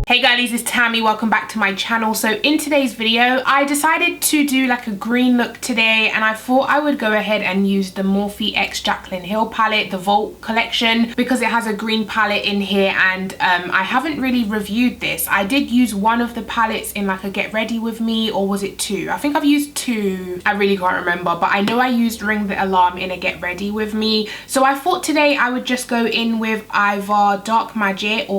Hey girlies, it's Tammy. Welcome back to my channel. So in today's video, I decided to do like a green look today, and I thought I would go ahead and use the Morphe x Jaclyn Hill palette, the Vault collection, because it has a green palette in here, and I haven't really reviewed this. I did use one of the palettes in like a get ready with me, or was it two? I think I've used two. I really can't remember, but I know I used Ring the Alarm in a get ready with me. So I thought today I would just go in with either Dark Magic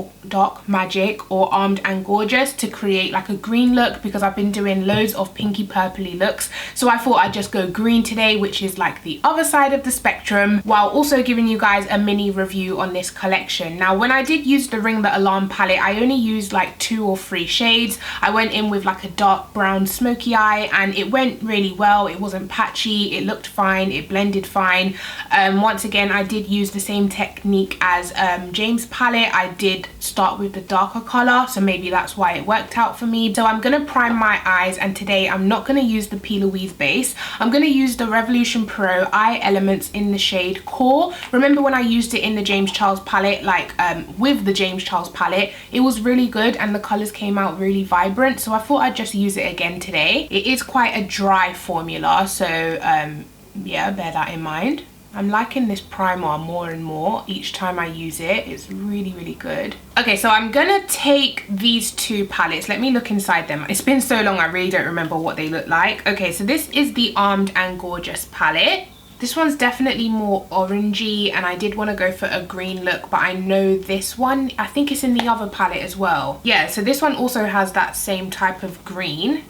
or Armed and Gorgeous to create like a green look, because I've been doing loads of pinky purpley looks. So I thought I'd just go green today, which is like the other side of the spectrum, while also giving you guys a mini review on this collection. Now when I did use the Ring the Alarm palette, I only used like 2 or 3 shades. I went in with like a dark brown smoky eye, and it went really well. It wasn't patchy, it looked fine, it blended fine. Once again, I did use the same technique as James' palette. I did start with the darker color, so maybe that's why it worked out for me. So I'm gonna prime my eyes, and today I'm not gonna use the P. Louise base. I'm gonna use the Revolution Pro Eye Elements in the shade Core. Remember when I used it in the James Charles palette, like with the James Charles palette, it was really good and the colors came out really vibrant. So I thought I'd just use it again today. It is quite a dry formula, so yeah, bear that in mind. I'm liking this primer more and more each time I use it. It's really good. Okay, so I'm gonna take these 2 palettes. Let me look inside them. It's been so long, I really don't remember what they look like. Okay, so this is the Armed and Gorgeous palette. This one's definitely more orangey, and I did want to go for a green look, but I know this one, I think it's in the other palette as well. Yeah, so this one also has that same type of green.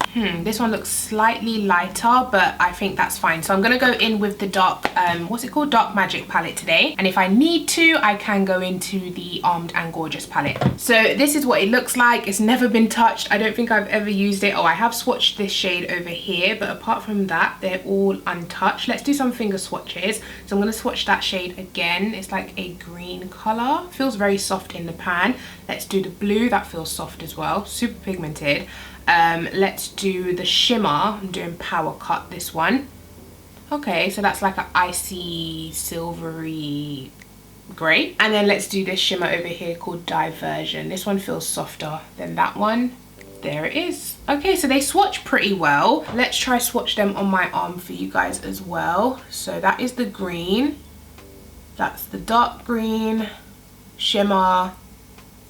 This one looks slightly lighter, but I think that's fine. So I'm going to go in with the dark, what's it called? Dark Magic palette today. And if I need to, I can go into the Armed and Gorgeous palette. So this is what it looks like. It's never been touched. I don't think I've ever used it. Oh, I have swatched this shade over here, but apart from that, they're all untouched. Let's do some finger swatches. So I'm going to swatch that shade again. It's like a green color, feels very soft in the pan. Let's do the blue. That feels soft as well, super pigmented. Let's do the shimmer. I'm doing Power Cut, this one. Okay, so that's like an icy silvery gray. And then let's do this shimmer over here called Diversion. This one feels softer than that one. There it is. Okay, so they swatch pretty well. Let's try swatch them on my arm for you guys as well. So that is the green, that's the dark green, shimmer,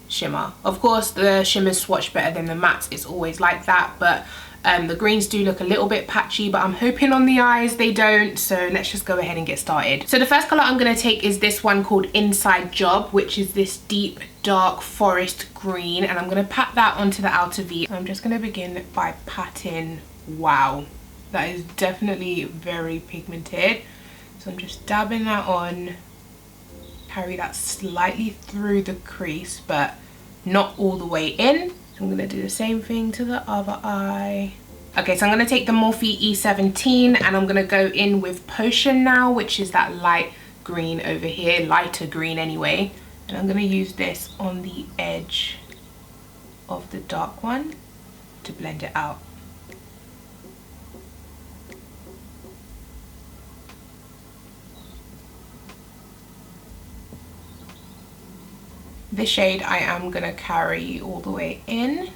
shimmer. Of course the shimmers swatch better than the mattes, it's always like that, but the greens do look a little bit patchy, but I'm hoping on the eyes they don't. So let's just go ahead and get started. So the first color I'm going to take is this one called Inside Job, which is this deep dark forest green, and I'm going to pat that onto the outer V. I'm just going to begin by patting. Wow, that is definitely very pigmented. So I'm just dabbing that on, carry that slightly through the crease but not all the way in. I'm going to do the same thing to the other eye. Okay, so I'm going to take the Morphe E17 and I'm going to go in with Potion now, which is that light green over here, lighter green anyway. And I'm going to use this on the edge of the dark one to blend it out. This shade I am going to carry all the way in.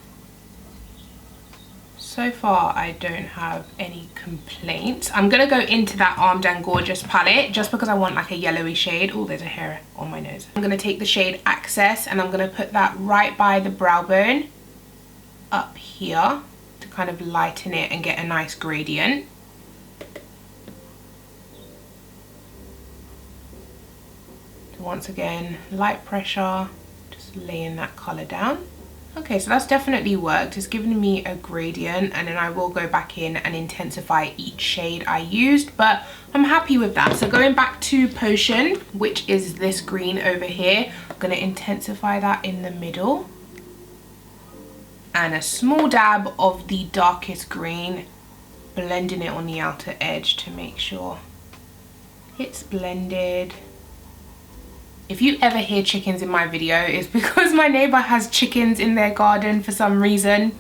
So far I don't have any complaints. I'm going to go into that Armed and Gorgeous palette just because I want like a yellowy shade. Oh, there's a hair on my nose. I'm going to take the shade Access and I'm going to put that right by the brow bone up here to kind of lighten it and get a nice gradient. So once again, light pressure, laying that color down. Okay, so that's definitely worked. It's given me a gradient, and then I will go back in and intensify each shade I used, but I'm happy with that. So going back to Potion, which is this green over here, I'm going to intensify that in the middle, and a small dab of the darkest green, blending it on the outer edge to make sure it's blended. If you ever hear chickens in my video, it's because my neighbor has chickens in their garden for some reason.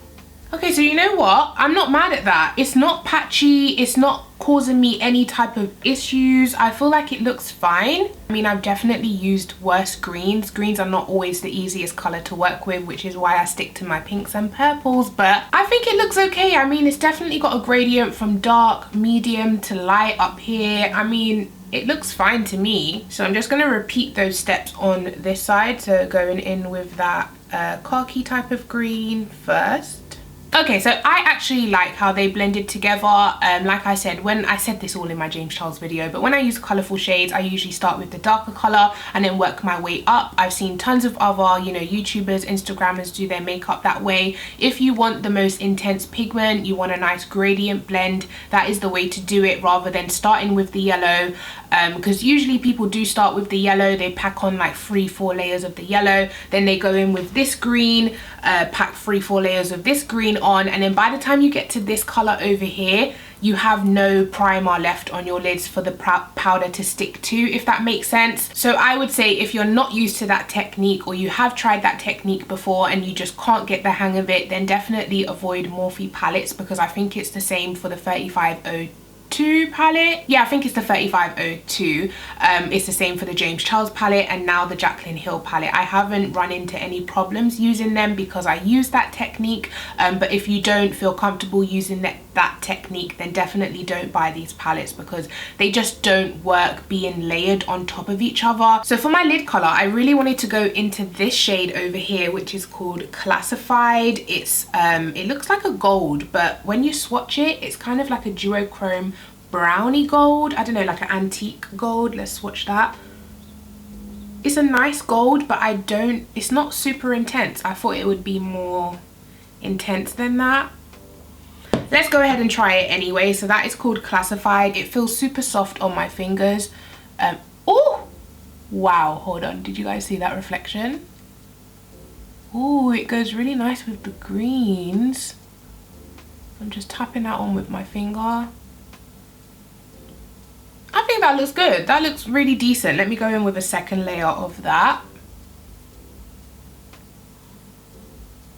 Okay, so you know what? I'm not mad at that. It's not patchy. It's not causing me any type of issues. I feel like it looks fine. I mean, I've definitely used worse greens. Greens are not always the easiest color to work with, which is why I stick to my pinks and purples, but I think it looks okay. I mean, it's definitely got a gradient from dark, medium to light up here. I mean, it looks fine to me. So I'm just gonna repeat those steps on this side. So going in with that khaki type of green first. Okay, so I actually like how they blended together. Like I said, when I said this all in my James Charles video, but when I use colourful shades, I usually start with the darker colour and then work my way up. I've seen tons of other, you know, YouTubers, Instagrammers do their makeup that way. If you want the most intense pigment, you want a nice gradient blend, that is the way to do it, rather than starting with the yellow. Because usually people do start with the yellow, they pack on like 3-4 layers of the yellow, then they go in with this green, pack 3-4 layers of this green on, and then by the time you get to this color over here, you have no primer left on your lids for the powder to stick to, if that makes sense. So I would say if you're not used to that technique, or you have tried that technique before and you just can't get the hang of it, then definitely avoid Morphe palettes, because I think it's the same for the 3502 palette. Yeah, I think it's the 3502. It's the same for the James Charles palette and now the Jaclyn Hill palette. I haven't run into any problems using them because I use that technique, but if you don't feel comfortable using that technique, then definitely don't buy these palettes because they just don't work being layered on top of each other. So for my lid color, I really wanted to go into this shade over here, which is called Classified. It's it looks like a gold, but when you swatch it, it's kind of like a duochrome brownie gold. I don't know, like an antique gold. Let's swatch that. It's a nice gold, but it's not super intense. I thought it would be more intense than that. Let's go ahead and try it anyway. So that is called Classified. It feels super soft on my fingers. Oh wow, hold on, did you guys see that reflection? Oh, it goes really nice with the greens. I'm just tapping that on with my finger. I think that looks good. That looks really decent. Let me go in with a second layer of that.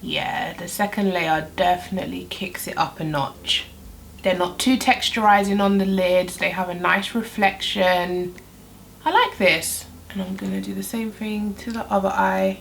Yeah, the second layer definitely kicks it up a notch. They're not too texturizing on the lids. They have a nice reflection. I like this. And I'm gonna do the same thing to the other eye.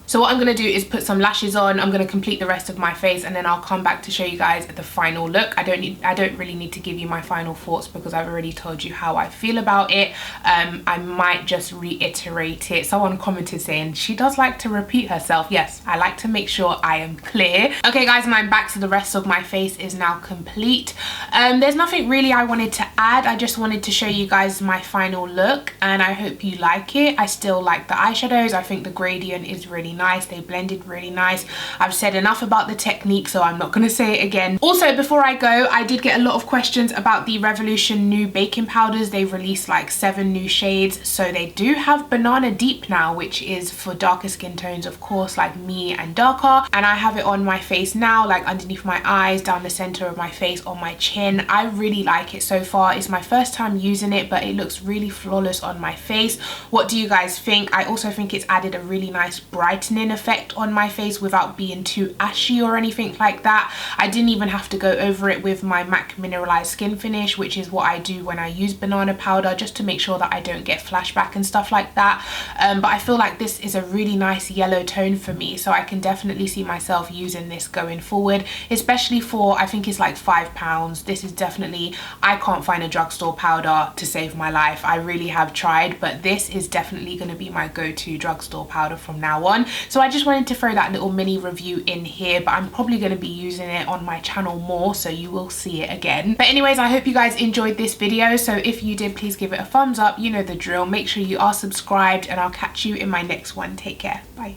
So what I'm going to do is put some lashes on. I'm going to complete the rest of my face and then I'll come back to show you guys the final look. I don't really need to give you my final thoughts because I've already told you how I feel about it. I might just reiterate it. Someone commented saying she does like to repeat herself. Yes, I like to make sure I am clear. Okay guys, and I'm back, so the rest of my face is now complete. There's nothing really I wanted to add. I just wanted to show you guys my final look and I hope you like it. I still like the eyeshadows. I think the gradient is really nice. They blended really nice. I've said enough about the technique, so I'm not going to say it again. Also, before I go, I did get a lot of questions about the Revolution new baking powders. They've released like 7 new shades. So they do have Banana Deep now, which is for darker skin tones, of course, like me and darker. And I have it on my face now, like underneath my eyes, down the center of my face, on my chin. I really like it so far. It's my first time using it, but it looks really flawless on my face. What do you guys think? I also think it's added a really nice brightening effect on my face without being too ashy or anything like that. I didn't even have to go over it with my MAC mineralized skin finish, which is what I do when I use banana powder, just to make sure that I don't get flashback and stuff like that. But I feel like this is a really nice yellow tone for me, so I can definitely see myself using this going forward, especially for, I think it's like £5. This is definitely, I can't find a drugstore powder to save my life. I really have tried, but this is definitely going to be my go-to drugstore powder from now on. So I just wanted to throw that little mini review in here, but I'm probably going to be using it on my channel more, so you will see it again. But anyways, I hope you guys enjoyed this video. So if you did, please give it a thumbs up. You know the drill. Make sure you are subscribed and I'll catch you in my next one. Take care. Bye.